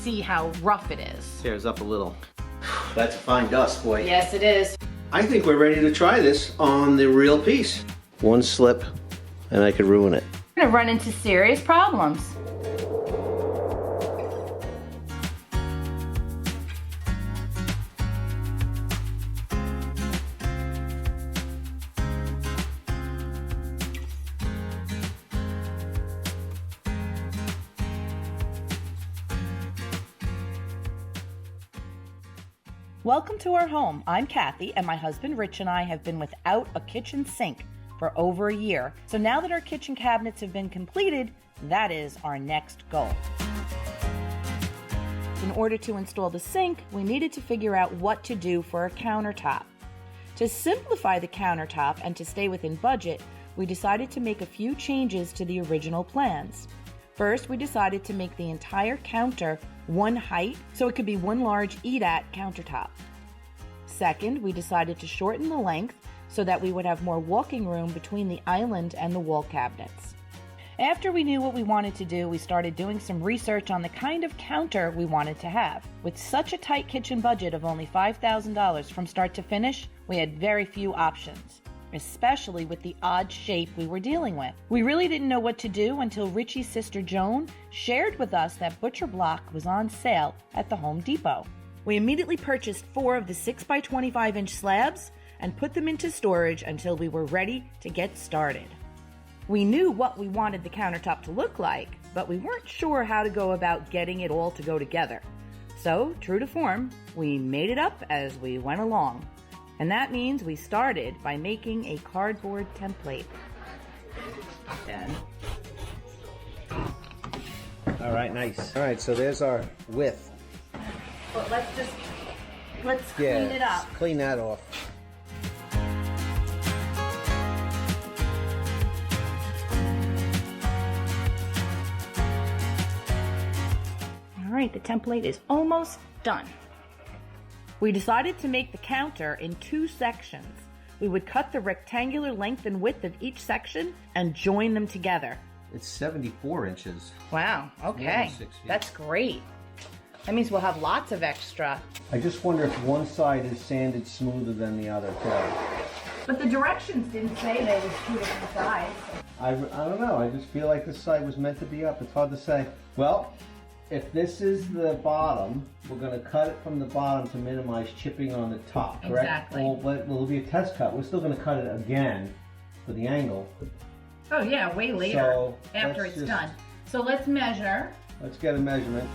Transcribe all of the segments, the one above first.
see how rough it is. Tears up a little. That's a fine dust, boy. Yes, it is. I think we're ready to try this on the real piece. One slip and I could ruin it. We're gonna run into serious problems. Welcome to our home. I'm Kathy, and my husband Rich and I have been without a kitchen sink for over a year. So now that our kitchen cabinets have been completed, that is our next goal. In order to install the sink, we needed to figure out what to do for a countertop. To simplify the countertop and to stay within budget, we decided to make a few changes to the original plans. First, we decided to make the entire counter one height so it could be one large eat-at countertop. Second, we decided to shorten the length so that we would have more walking room between the island and the wall cabinets. After we knew what we wanted to do, we started doing some research on the kind of counter we wanted to have. With such a tight kitchen budget of only $5,000 from start to finish, we had very few options, especially with the odd shape we were dealing with. We really didn't know what to do until Richie's sister Joan shared with us that butcherblock was on sale at the Home Depot. We immediately purchased 4 of the 6x25-inch slabs and put them into storage until we were ready to get started. We knew what we wanted the countertop to look like, but we weren't sure how to go about getting it all to go together. So, true to form, we made it up as we went along. And that means we started by making a cardboard template. Then. All right, nice. All right, so there's our width. But let's clean it up. Clean that off. All right, the template is almost done. We decided to make the counter in 2 sections. We would cut the rectangular length and width of each section and join them together. It's 74 inches. Wow, okay. 6 feet. That's great. That means we'll have lots of extra. I just wonder if one side is sanded smoother than the other, too. But the directions didn't say there was 2 different sides. I don't know. I just feel like this side was meant to be up. It's hard to say. Well, if this is the bottom, we're going to cut it from the bottom to minimize chipping on the top, correct? Exactly. Well, it'll be a test cut. We're still going to cut it again for the angle. Oh yeah, way later, So, after it's done. So let's measure. Let's get a measurement.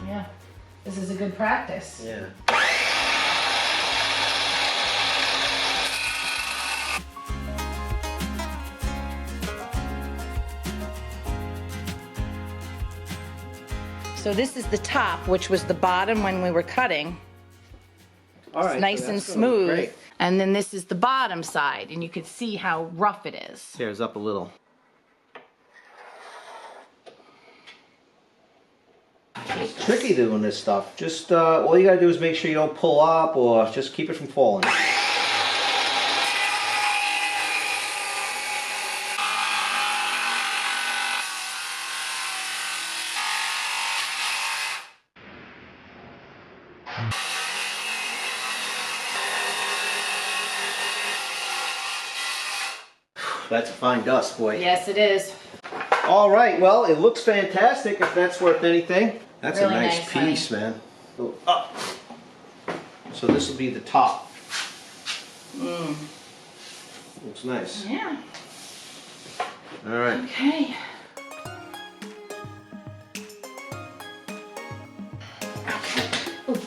Yeah, this is a good practice. Yeah. So this is the top, which was the bottom when we were cutting. All right. It's nice so and that's gonna look smooth. great. And then this is the bottom side, and you can see how rough it is. Tears up a little. It's tricky doing this stuff. Just all you gotta do is make sure you don't pull up or just keep it from falling. That's a fine dust, boy. Yes, it is. All right, well, it looks fantastic if that's worth anything. That's Really a nice nice, piece, man. Go up. So this will be the top. Looks nice. Yeah. All right. Okay. Ooh.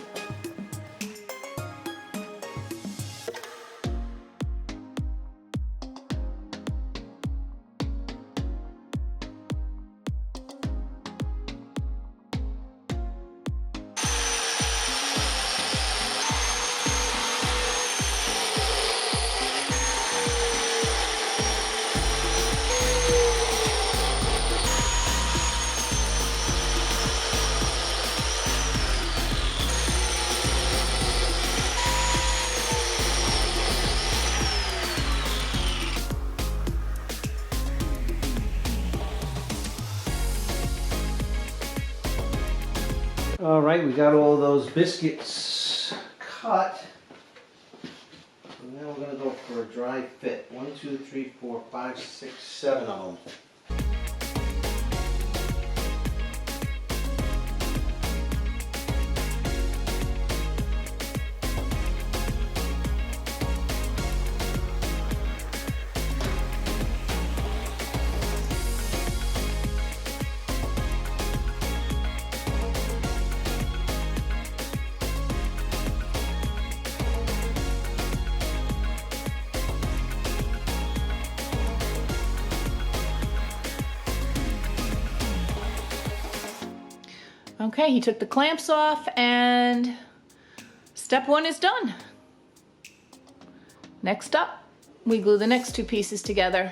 All right, we got all those biscuits cut. And now we're gonna go for a dry fit. 1, 2, 3, 4, 5, 6, 7 of them. Okay, he took the clamps off and step 1 is done. Next up, we glue the next 2 pieces together.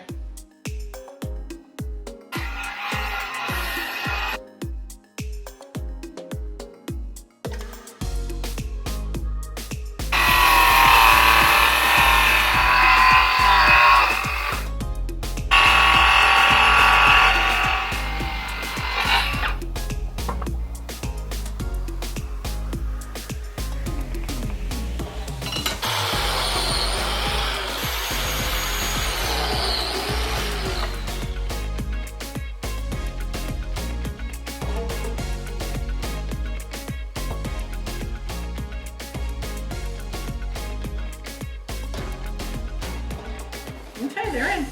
Okay, they're in.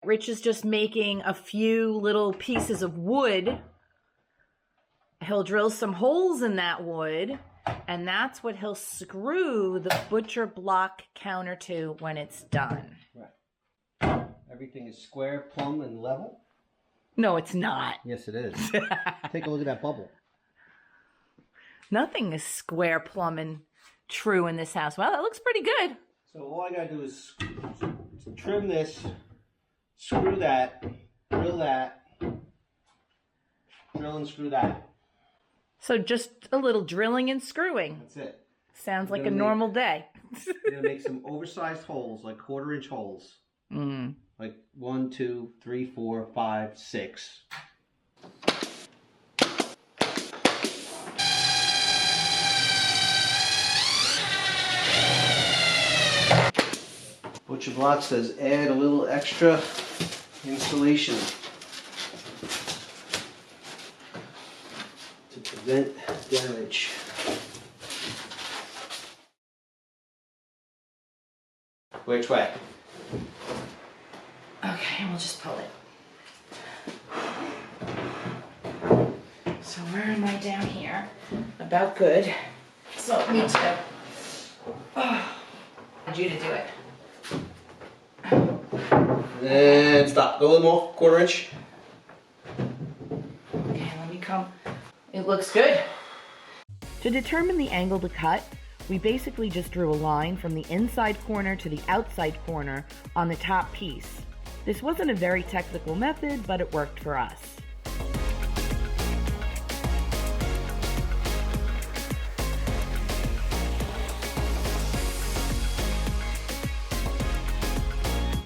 Rich is just making a few little pieces of wood. He'll drill some holes in that wood, and that's what he'll screw the butcher block counter to when it's done. Right. Everything is square, plumb, and level? No, it's not. Yes, it is. Take a look at that bubble. Nothing is square, plumb, and true in this house. Well, that looks pretty good. So all I gotta do is trim this, screw that, drill and screw that. So just a little drilling and screwing. That's it. Sounds like a normal day. I'm gonna make some oversized holes, like 1/4-inch holes. Like 1, 2, 3, 4, 5, 6. Butcher Block says add a little extra insulation to prevent damage. Which way? Okay, we'll just pull it. So where am I down here? About good. So me too. I need you to do it. And stop. Go a little more. 1/4-inch. Okay, let me come. It looks good. To determine the angle to cut, we basically just drew a line from the inside corner to the outside corner on the top piece. This wasn't a very technical method, but it worked for us.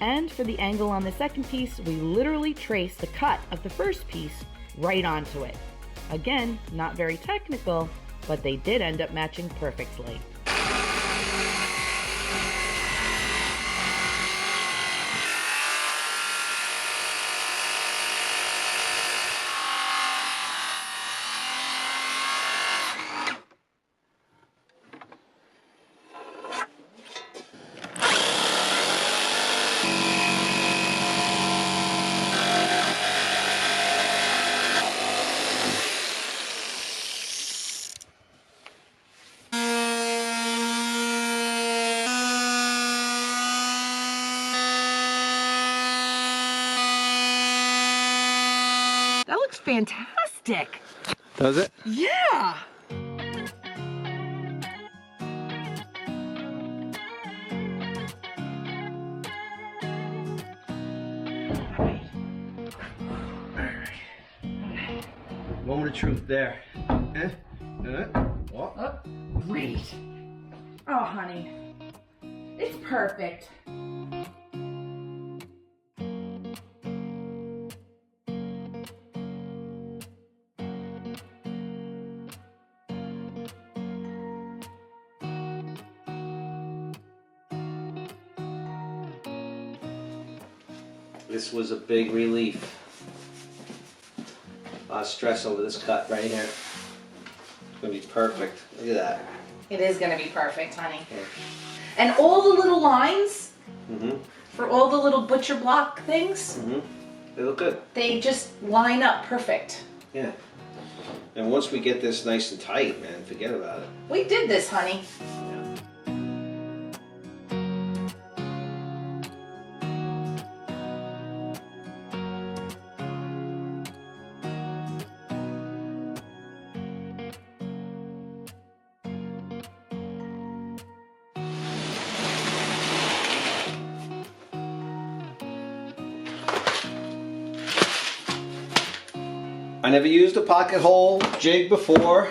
And for the angle on the second piece, we literally traced the cut of the first piece right onto it. Again, not very technical, but they did end up matching perfectly. That looks fantastic. Does it? Yeah. truth there. Oh, great. Oh, honey. It's perfect. This was a big relief. A lot of stress over this cut right here. It's gonna be perfect. Look at that. It is going to be perfect, honey. Okay. And all the little lines for all the little butcher block things, they look good. They just line up perfect. Yeah. And once we get this nice and tight, man, forget about it. We did this, honey. I never used a pocket hole jig before.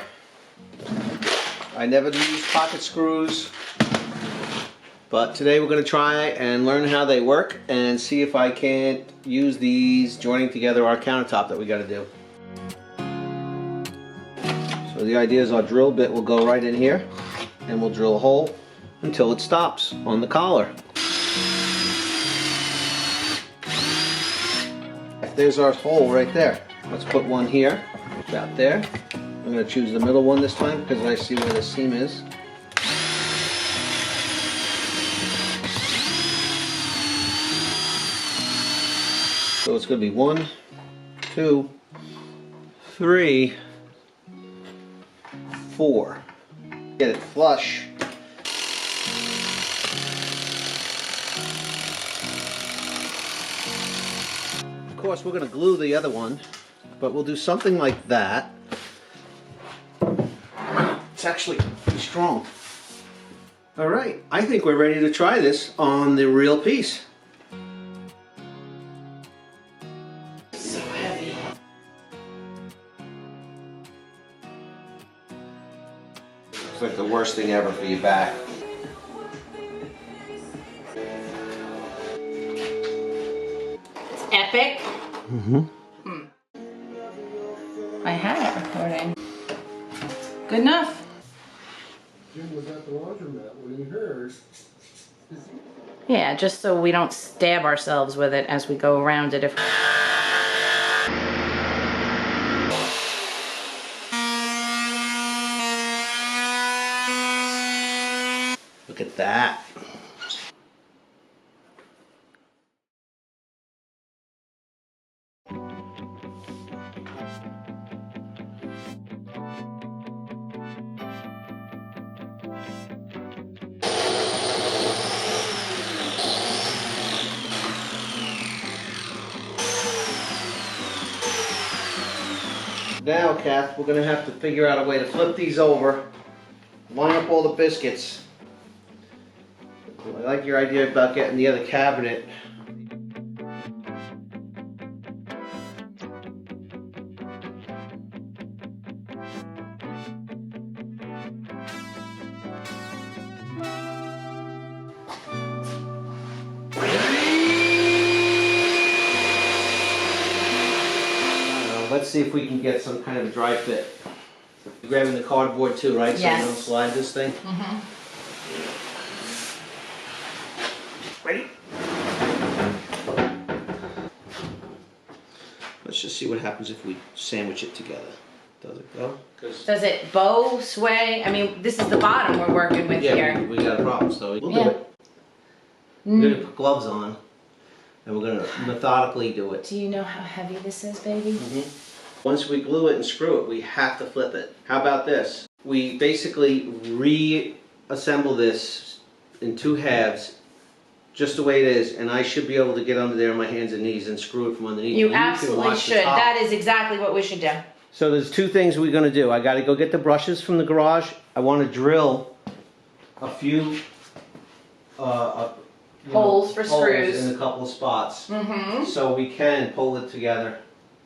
I never used pocket screws. But today we're going to try and learn how they work and see if I can't use these joining together our countertop that we got to do. So the idea is our drill bit will go right in here and we'll drill a hole until it stops on the collar. There's our hole right there. Let's put one here, about there. I'm going to choose the middle one this time because I see where the seam is. So it's going to be 1, 2, 3, 4. Get it flush. Of course, we're going to glue the other one. But we'll do something like that. It's actually pretty strong. All right, I think we're ready to try this on the real piece. So heavy. It's like the worst thing ever for your back. It's epic. I had it recording. Good enough. Jim was at the laundromat when he heard. Yeah, just so we don't stab ourselves with it as we go around it. Look at that. Now, Kath, we're going to have to figure out a way to flip these over, line up all the biscuits. I like your idea about getting the other cabinet. Let's see if we can get some kind of a dry fit. You're grabbing the cardboard too, right? Yes. So we don't slide this thing? Ready? Let's just see what happens if we sandwich it together. Does it go? Does it bow, sway? I mean, this is the bottom we're working with here. Yeah, we got a problem, so we'll do it. We're going to put gloves on, and we're going to methodically do it. Do you know how heavy this is, baby? Once we glue it and screw it, we have to flip it. How about this? We basically reassemble this in 2 halves, just the way it is, and I should be able to get under there on my hands and knees and screw it from underneath. You absolutely should. That is exactly what we should do. So there's 2 things we're going to do. I got to go get the brushes from the garage. I want to drill a few holes for screws in a couple of spots, so we can pull it together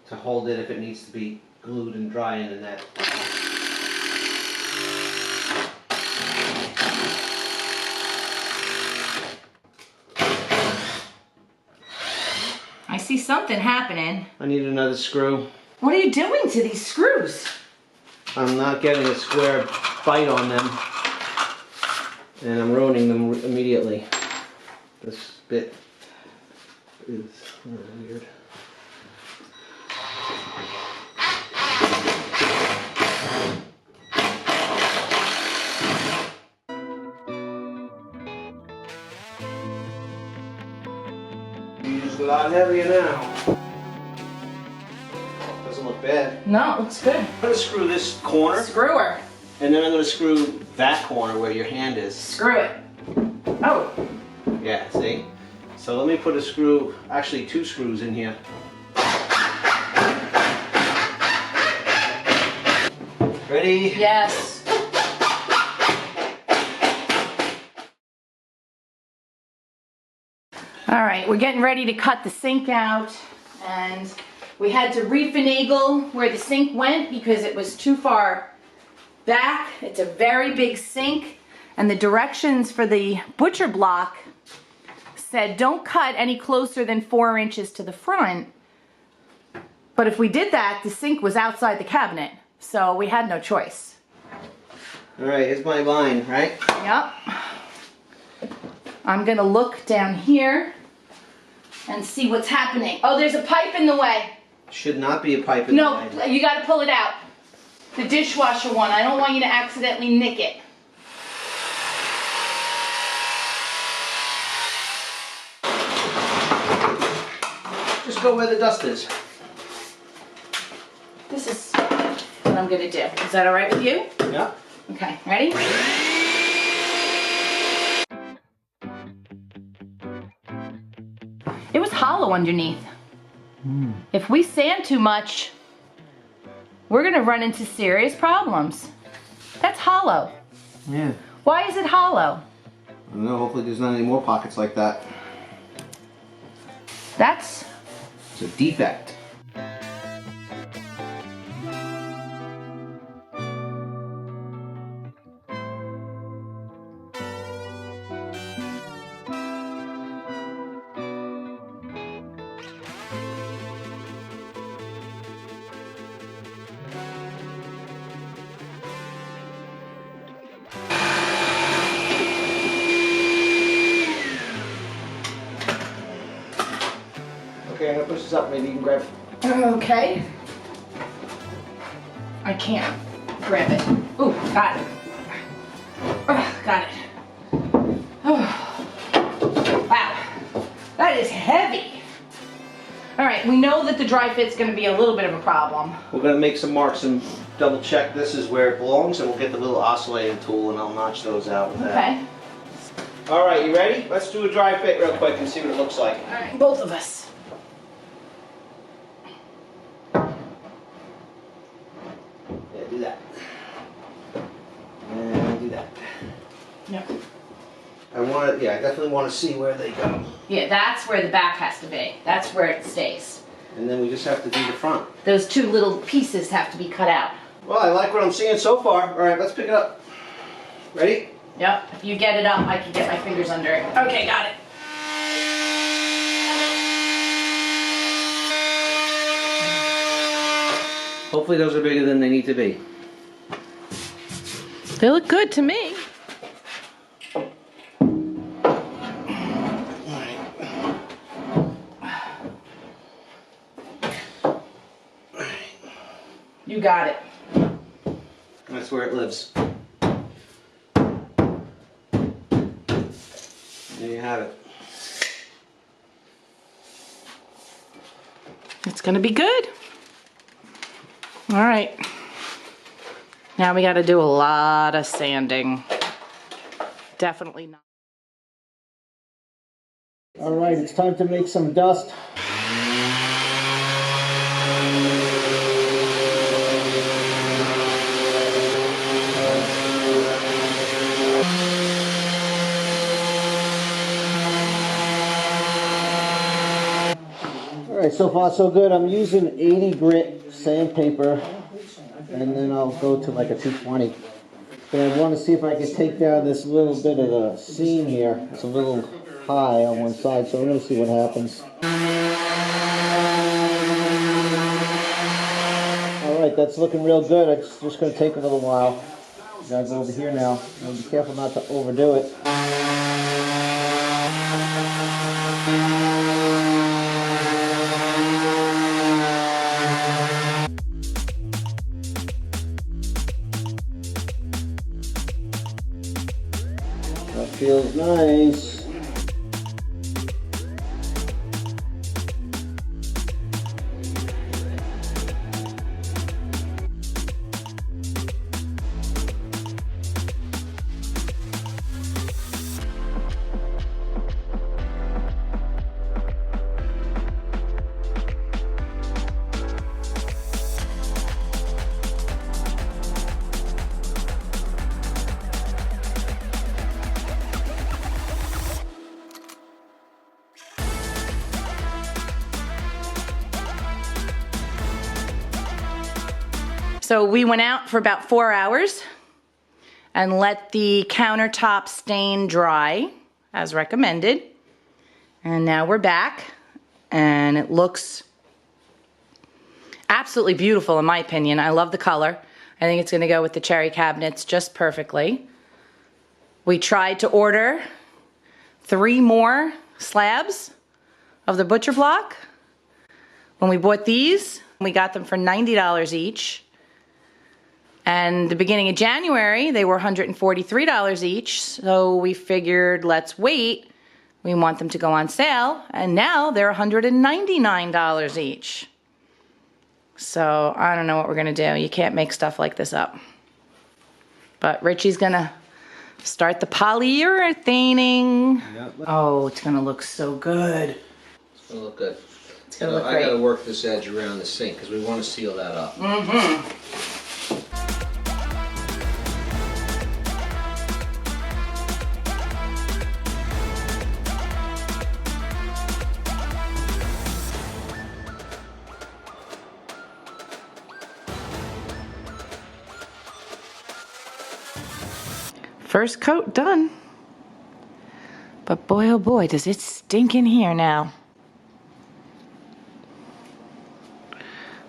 to hold it if it needs to be glued and drying in that. I see something happening. I need another screw. What are you doing to these screws? I'm not getting a square bite on them, and I'm ruining them immediately. This bit is weird. It's a lot heavier now. Doesn't look bad. No, it looks good. I'm going to screw this corner, Screw her. and then I'm going to screw that corner where your hand is. Screw it. Oh. Yeah, see? So let me put a screw, actually 2 screws in here. Ready? Yes. All right, we're getting ready to cut the sink out, and we had to refinagle where the sink went because it was too far back. It's a very big sink, and the directions for the butcher block said don't cut any closer than 4 inches to the front. But if we did that, the sink was outside the cabinet, so we had no choice. All right, here's my line, right? Yep. I'm gonna look down here and see what's happening. Oh, there's a pipe in the way. Should not be a pipe in the way. No, you gotta pull it out. The dishwasher one. I don't want you to accidentally nick it. Just go where the dust is. This is what I'm gonna do. Is that all right with you? Yeah. Okay, ready? It was hollow underneath. If we sand too much, we're gonna run into serious problems. That's hollow. Yeah. Why is it hollow? I don't know, hopefully there's not any more pockets like that. That's It's a defect. Okay, I'm gonna push this up, maybe you can grab it. okay. I can't grab it. Ooh, got it. Got it. Oh. Wow, that is heavy. All right, we know that the dry fit's gonna be a little bit of a problem. We're gonna make some marks and double check this is where it belongs, and we'll get the little oscillating tool and I'll notch those out with that. Okay. All right, you ready? Let's do a dry fit real quick and see what it looks like. All right, both of us. Yeah, do that. And do that. Yep. I definitely want to see where they go. Yeah, that's where the back has to be. That's where it stays. And then we just have to do the front. Those 2 little pieces have to be cut out. Well, I like what I'm seeing so far. All right, let's pick it up. Ready? Yep, if you get it up, I can get my fingers under it. Okay, got it. Hopefully those are bigger than they need to be. They look good to me. You got it. That's where it lives. There you have it. It's gonna be good. All right. Now we gotta do a lot of sanding. Definitely not. All right, it's time to make some dust. All right, so far so good. I'm using 80 grit sandpaper, and then I'll go to like a 220. But I want to see if I can take down this little bit of the seam here. It's a little high on one side, so we're going to see what happens. Alright, that's looking real good. It's just going to take a little while. Gotta go over here now. Be careful not to overdo it. That feels nice. So we went out for about 4 hours and let the countertop stain dry as recommended. And now we're back and it looks absolutely beautiful in my opinion. I love the color. I think it's gonna go with the cherry cabinets just perfectly. We tried to order 3 more slabs of the butcher block. When we bought these, we got them for $90 each. And the beginning of January, they were $143 each. So we figured, let's wait. We want them to go on sale. And now they're $199 each. So I don't know what we're gonna do. You can't make stuff like this up. But Richie's gonna start the polyurethaning. Yep. Oh, it's gonna look so good. It's gonna look good. It's gonna look great. I gotta work this edge around the sink because we want to seal that up. Mm-hmm. First coat done. But boy, oh boy, does it stink in here now.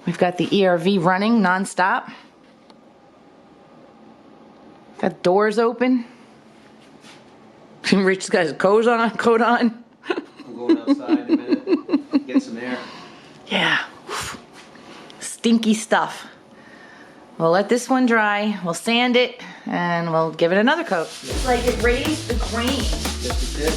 We've got the ERV running nonstop. Got doors open. Rich's got his coat on. I'm going outside in a minute. Get some air. Yeah. Stinky stuff. We'll let this one dry, we'll sand it, and we'll give it another coat. It's like it raised the grain. Yes, it did.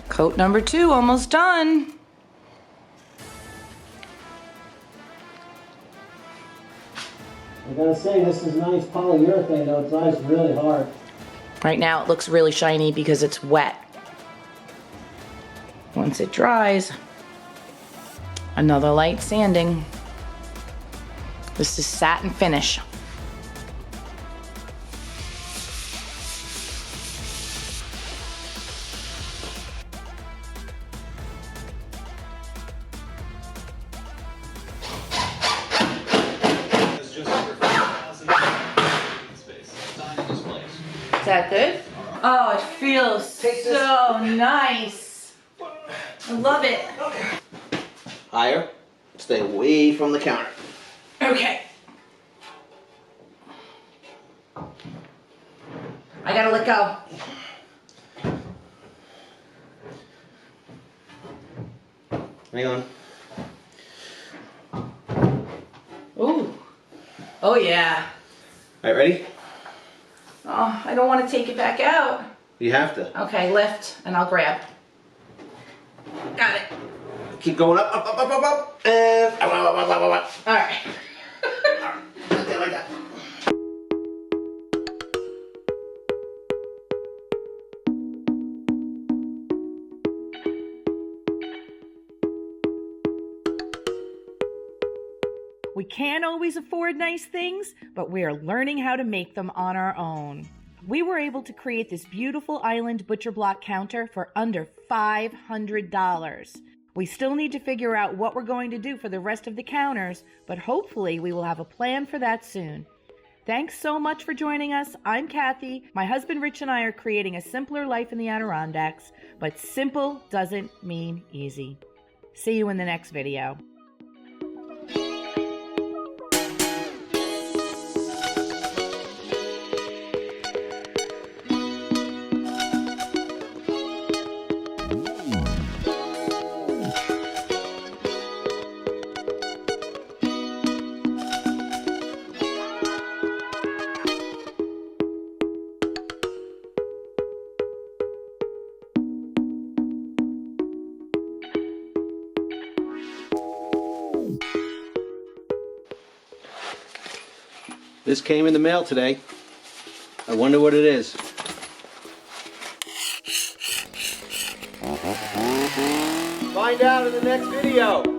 Coat number 2, almost done. I gotta say, this is nice polyurethane though, it dries really hard. Right now it looks really shiny because it's wet. Once it dries, another light sanding. This is satin finish. Is that good? Oh, it feels so nice. I love it. Higher. Stay away from the counter. Okay. I gotta let go. Hang on. Ooh. Oh yeah. All right, ready? Oh, I don't want to take it back out. You have to. Okay, lift and I'll grab. Got it. Keep going up, up, up, up, up, up, and up, up, up, up, up, up. All right. Like that, like that. We can't always afford nice things, but we are learning how to make them on our own. We were able to create this beautiful island butcher block counter for under $500. We still need to figure out what we're going to do for the rest of the counters, but hopefully we will have a plan for that soon. Thanks so much for joining us. I'm Kathy. My husband Rich and I are creating a simpler life in the Adirondacks, but simple doesn't mean easy. See you in the next video. This came in the mail today. I wonder what it is. Find out in the next video.